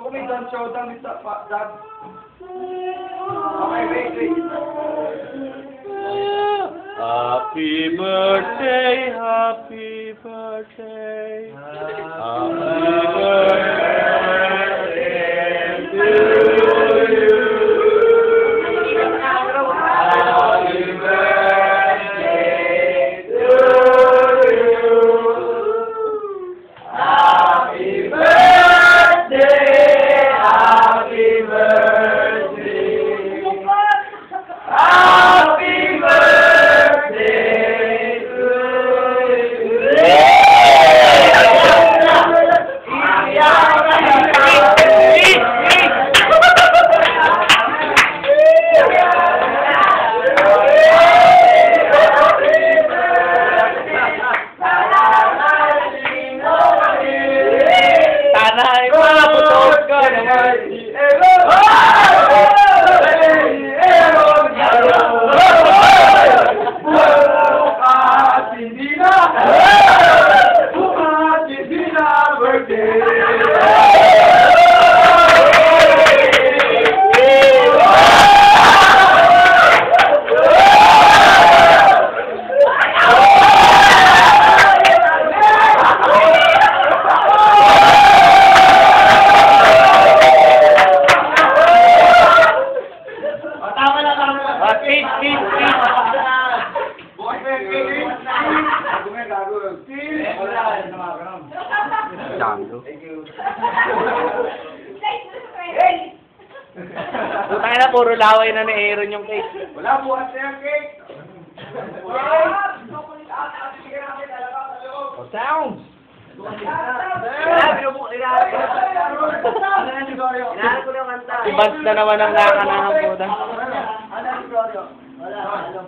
kung may gun show, dami sa dab. Okay, wait. Happy birthday, happy birthday. Happy birthday to you. Happy birthday to you. Happy birthday, happy birthday. Happy birthday to you. Tanay mo, putos ka naman. Putang na, puro laway na ni Aaron yung cake. Wala buhat na yung cake. Sounds! Si Bans na naman ang kakanahan po. Wala.